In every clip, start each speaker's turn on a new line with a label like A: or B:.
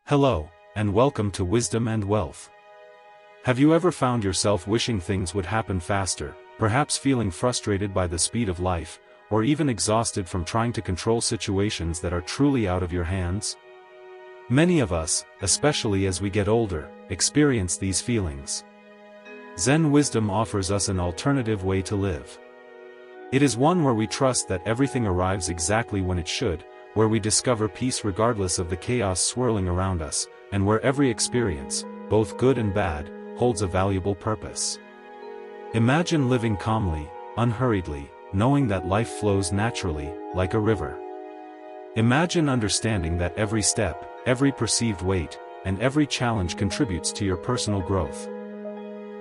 A: Hello, and welcome to Wisdom and Wealth. Have you ever found yourself wishing things would happen faster, perhaps feeling frustrated by the speed of life, or even exhausted from trying to control situations that are truly out of your hands? Many of us, especially as we get older, experience these feelings. Zen wisdom offers us an alternative way to live. It is one where we trust that everything arrives exactly when it should, where we discover peace regardless of the chaos swirling around us, and where every experience, both good and bad, holds a valuable purpose. Imagine living calmly, unhurriedly, knowing that life flows naturally, like a river. Imagine understanding that every step, every perceived weight, and every challenge contributes to your personal growth.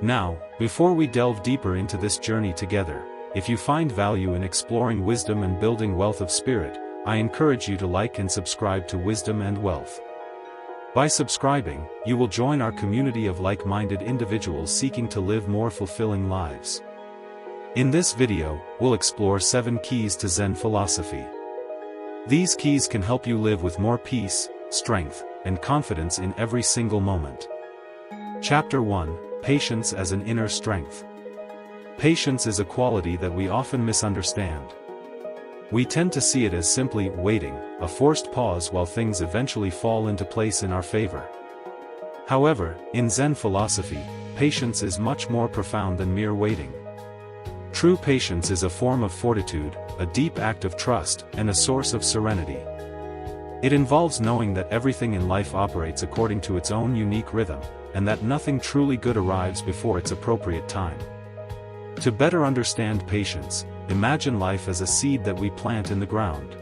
A: Now, before we delve deeper into this journey together, if you find value in exploring wisdom and building wealth of spirit, I encourage you to like and subscribe to Wisdom and Wealth. By subscribing, you will join our community of like-minded individuals seeking to live more fulfilling lives. In this video, we'll explore 7 keys to Zen philosophy. These keys can help you live with more peace, strength, and confidence in every single moment. Chapter 1: Patience as an Inner Strength. Patience is a quality that we often misunderstand. We tend to see it as simply waiting, a forced pause while things eventually fall into place in our favor. However, in Zen philosophy, patience is much more profound than mere waiting. True patience is a form of fortitude, a deep act of trust, and a source of serenity. It involves knowing that everything in life operates according to its own unique rhythm, and that nothing truly good arrives before its appropriate time. To better understand patience, imagine life as a seed that we plant in the ground.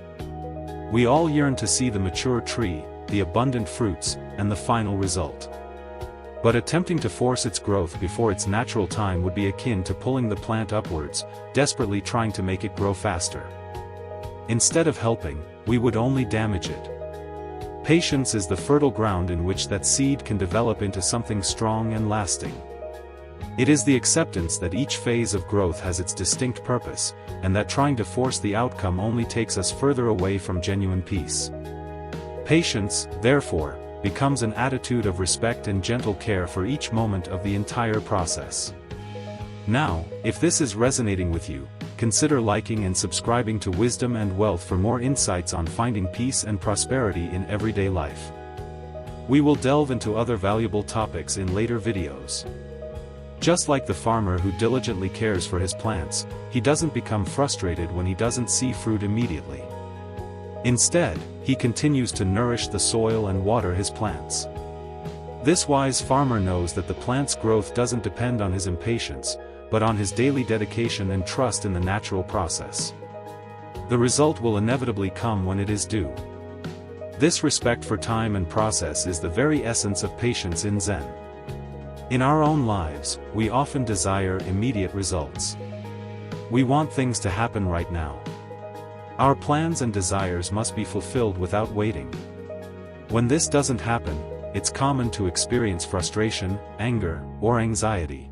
A: We all yearn to see the mature tree, the abundant fruits, and the final result. But attempting to force its growth before its natural time would be akin to pulling the plant upwards, desperately trying to make it grow faster. Instead of helping, we would only damage it. Patience is the fertile ground in which that seed can develop into something strong and lasting. It is the acceptance that each phase of growth has its distinct purpose, and that trying to force the outcome only takes us further away from genuine peace. Patience, therefore, becomes an attitude of respect and gentle care for each moment of the entire process. Now, if this is resonating with you, consider liking and subscribing to Wisdom and Wealth for more insights on finding peace and prosperity in everyday life. We will delve into other valuable topics in later videos. Just like the farmer who diligently cares for his plants, he doesn't become frustrated when he doesn't see fruit immediately. Instead, he continues to nourish the soil and water his plants. This wise farmer knows that the plant's growth doesn't depend on his impatience, but on his daily dedication and trust in the natural process. The result will inevitably come when it is due. This respect for time and process is the very essence of patience in Zen. In our own lives, we often desire immediate results. We want things to happen right now. Our plans and desires must be fulfilled without waiting. When this doesn't happen, it's common to experience frustration, anger, or anxiety.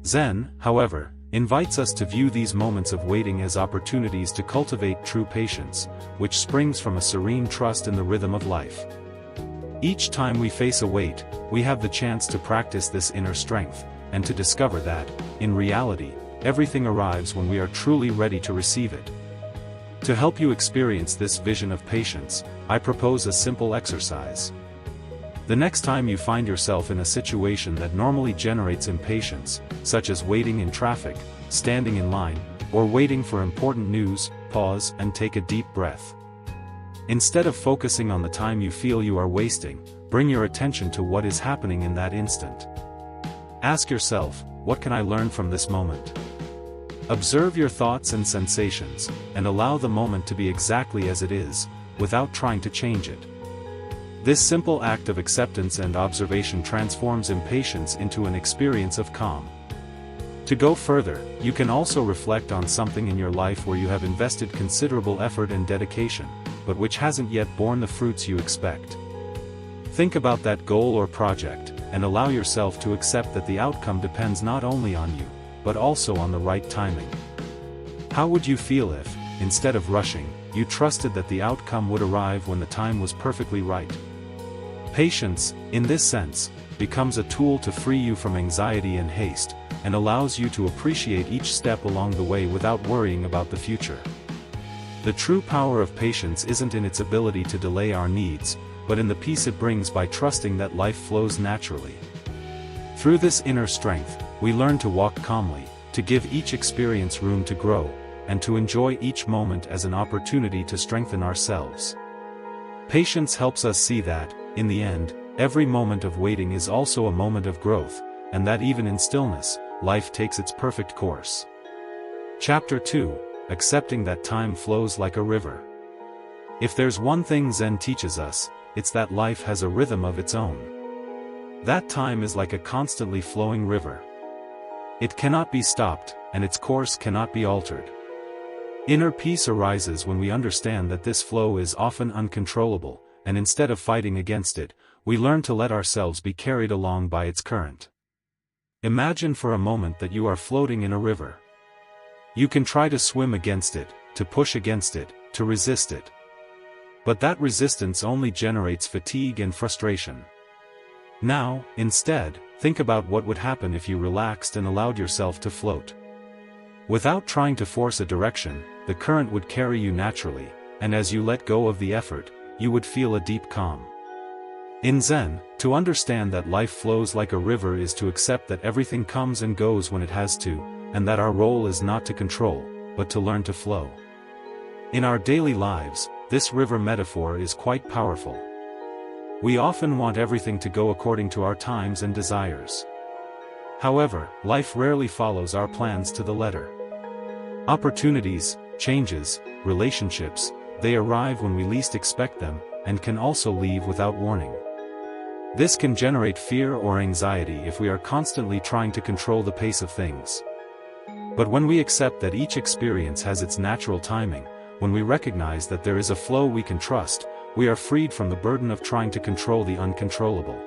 A: Zen, however, invites us to view these moments of waiting as opportunities to cultivate true patience, which springs from a serene trust in the rhythm of life. Each time we face a wait, we have the chance to practice this inner strength, and to discover that, in reality, everything arrives when we are truly ready to receive it. To help you experience this vision of patience, I propose a simple exercise. The next time you find yourself in a situation that normally generates impatience, such as waiting in traffic, standing in line, or waiting for important news, pause and take a deep breath. Instead of focusing on the time you feel you are wasting, bring your attention to what is happening in that instant. Ask yourself, what can I learn from this moment? Observe your thoughts and sensations, and allow the moment to be exactly as it is, without trying to change it. This simple act of acceptance and observation transforms impatience into an experience of calm. To go further, you can also reflect on something in your life where you have invested considerable effort and dedication, but which hasn't yet borne the fruits you expect. Think about that goal or project, and allow yourself to accept that the outcome depends not only on you, but also on the right timing. How would you feel if, instead of rushing, you trusted that the outcome would arrive when the time was perfectly right? Patience, in this sense, becomes a tool to free you from anxiety and haste, and allows you to appreciate each step along the way without worrying about the future. The true power of patience isn't in its ability to delay our needs, but in the peace it brings by trusting that life flows naturally. Through this inner strength, we learn to walk calmly, to give each experience room to grow, and to enjoy each moment as an opportunity to strengthen ourselves. Patience helps us see that, in the end, every moment of waiting is also a moment of growth, and that even in stillness, life takes its perfect course. Chapter 2: Accepting that time flows like a river. If there's one thing Zen teaches us, it's that life has a rhythm of its own. That time is like a constantly flowing river. It cannot be stopped, and its course cannot be altered. Inner peace arises when we understand that this flow is often uncontrollable, and instead of fighting against it, we learn to let ourselves be carried along by its current. Imagine for a moment that you are floating in a river. You can try to swim against it, to push against it, to resist it. But that resistance only generates fatigue and frustration. Now, instead, think about what would happen if you relaxed and allowed yourself to float. Without trying to force a direction, the current would carry you naturally, and as you let go of the effort, you would feel a deep calm. In Zen, to understand that life flows like a river is to accept that everything comes and goes when it has to, and that our role is not to control, but to learn to flow. In our daily lives, this river metaphor is quite powerful. We often want everything to go according to our times and desires. However, life rarely follows our plans to the letter. Opportunities, changes, relationships, they arrive when we least expect them, and can also leave without warning. This can generate fear or anxiety if we are constantly trying to control the pace of things. But when we accept that each experience has its natural timing, when we recognize that there is a flow we can trust, we are freed from the burden of trying to control the uncontrollable.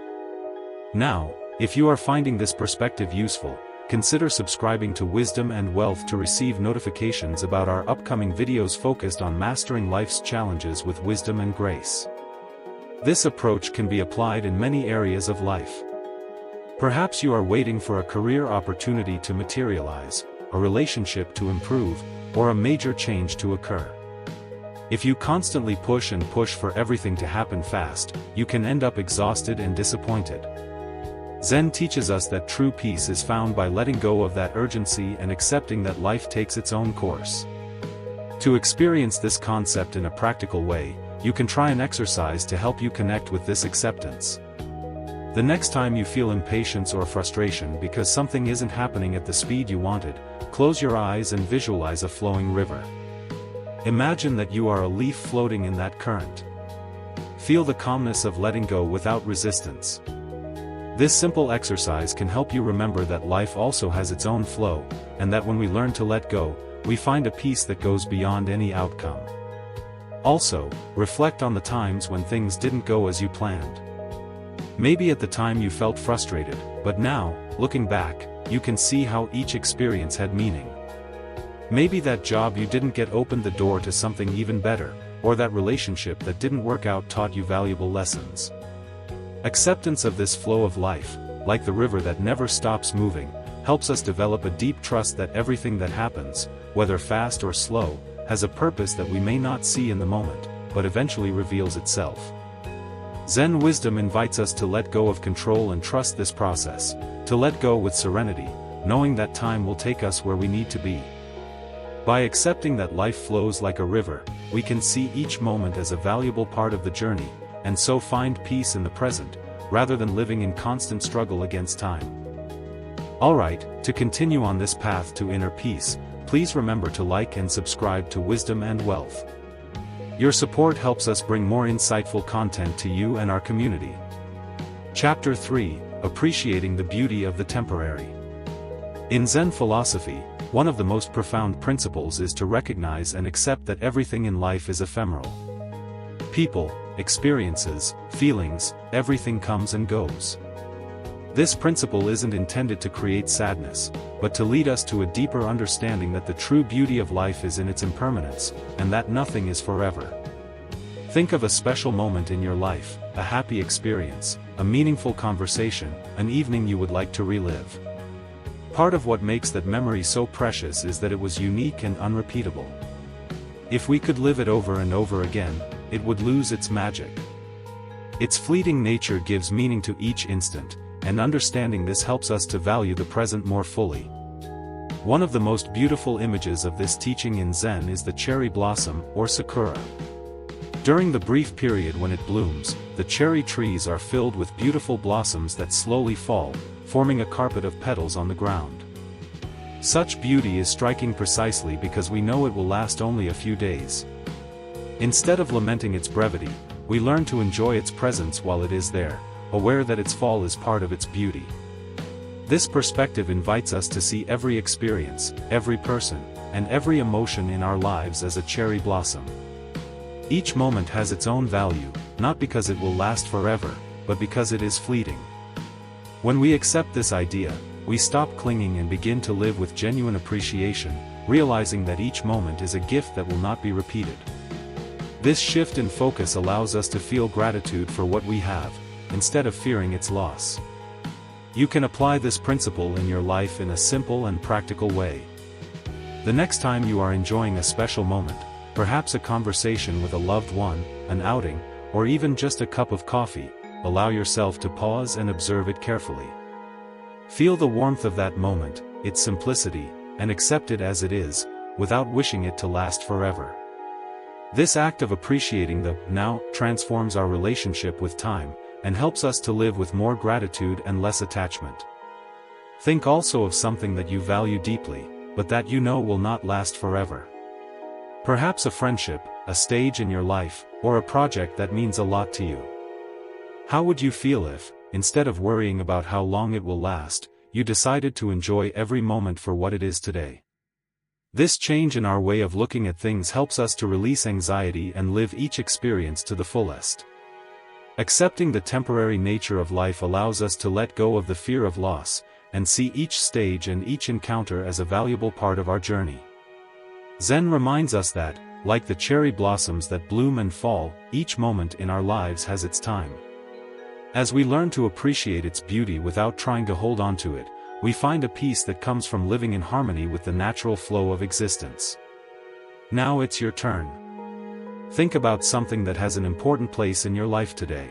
A: Now, if you are finding this perspective useful, consider subscribing to Wisdom and Wealth to receive notifications about our upcoming videos focused on mastering life's challenges with wisdom and grace. This approach can be applied in many areas of life. Perhaps you are waiting for a career opportunity to materialize, a relationship to improve, or a major change to occur. If you constantly push and push for everything to happen fast, you can end up exhausted and disappointed. Zen teaches us that true peace is found by letting go of that urgency and accepting that life takes its own course. To experience this concept in a practical way, you can try an exercise to help you connect with this acceptance. The next time you feel impatience or frustration because something isn't happening at the speed you wanted, close your eyes and visualize a flowing river. Imagine that you are a leaf floating in that current. Feel the calmness of letting go without resistance. This simple exercise can help you remember that life also has its own flow, and that when we learn to let go, we find a peace that goes beyond any outcome. Also, reflect on the times when things didn't go as you planned. Maybe at the time you felt frustrated, but now, looking back, you can see how each experience had meaning. Maybe that job you didn't get opened the door to something even better, or that relationship that didn't work out taught you valuable lessons. Acceptance of this flow of life, like the river that never stops moving, helps us develop a deep trust that everything that happens, whether fast or slow, has a purpose that we may not see in the moment, but eventually reveals itself. Zen wisdom invites us to let go of control and trust this process, to let go with serenity, knowing that time will take us where we need to be. By accepting that life flows like a river, we can see each moment as a valuable part of the journey, and so find peace in the present, rather than living in constant struggle against time. Alright, to continue on this path to inner peace, please remember to like and subscribe to Wisdom and Wealth. Your support helps us bring more insightful content to you and our community. Chapter 3: Appreciating the Beauty of the Temporary. In Zen philosophy, one of the most profound principles is to recognize and accept that everything in life is ephemeral. People, experiences, feelings, everything comes and goes. This principle isn't intended to create sadness, but to lead us to a deeper understanding that the true beauty of life is in its impermanence, and that nothing is forever. Think of a special moment in your life, a happy experience, a meaningful conversation, an evening you would like to relive. Part of what makes that memory so precious is that it was unique and unrepeatable. If we could live it over and over again, it would lose its magic. Its fleeting nature gives meaning to each instant, and understanding this helps us to value the present more fully. One of the most beautiful images of this teaching in Zen is the cherry blossom, or sakura. During the brief period when it blooms, the cherry trees are filled with beautiful blossoms that slowly fall, forming a carpet of petals on the ground. Such beauty is striking precisely because we know it will last only a few days. Instead of lamenting its brevity, we learn to enjoy its presence while it is there, aware that its fall is part of its beauty. This perspective invites us to see every experience, every person, and every emotion in our lives as a cherry blossom. Each moment has its own value, not because it will last forever, but because it is fleeting. When we accept this idea, we stop clinging and begin to live with genuine appreciation, realizing that each moment is a gift that will not be repeated. This shift in focus allows us to feel gratitude for what we have, instead of fearing its loss. You can apply this principle in your life in a simple and practical way. The next time you are enjoying a special moment, perhaps a conversation with a loved one, an outing, or even just a cup of coffee, allow yourself to pause and observe it carefully. Feel the warmth of that moment, its simplicity, and accept it as it is, without wishing it to last forever. This act of appreciating the now transforms our relationship with time, and helps us to live with more gratitude and less attachment. Think also of something that you value deeply, but that you know will not last forever. Perhaps a friendship, a stage in your life, or a project that means a lot to you. How would you feel if, instead of worrying about how long it will last, you decided to enjoy every moment for what it is today? This change in our way of looking at things helps us to release anxiety and live each experience to the fullest. Accepting the temporary nature of life allows us to let go of the fear of loss, and see each stage and each encounter as a valuable part of our journey. Zen reminds us that, like the cherry blossoms that bloom and fall, each moment in our lives has its time. As we learn to appreciate its beauty without trying to hold on to it, we find a peace that comes from living in harmony with the natural flow of existence. Now it's your turn. Think about something that has an important place in your life today.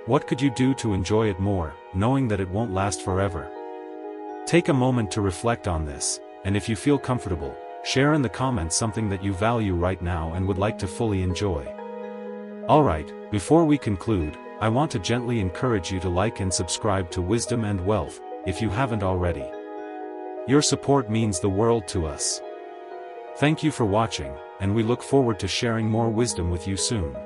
A: What could you do to enjoy it more, knowing that it won't last forever? Take a moment to reflect on this, and if you feel comfortable, share in the comments something that you value right now and would like to fully enjoy. Alright, before we conclude, I want to gently encourage you to like and subscribe to Wisdom and Wealth, if you haven't already. Your support means the world to us. Thank you for watching, and we look forward to sharing more wisdom with you soon.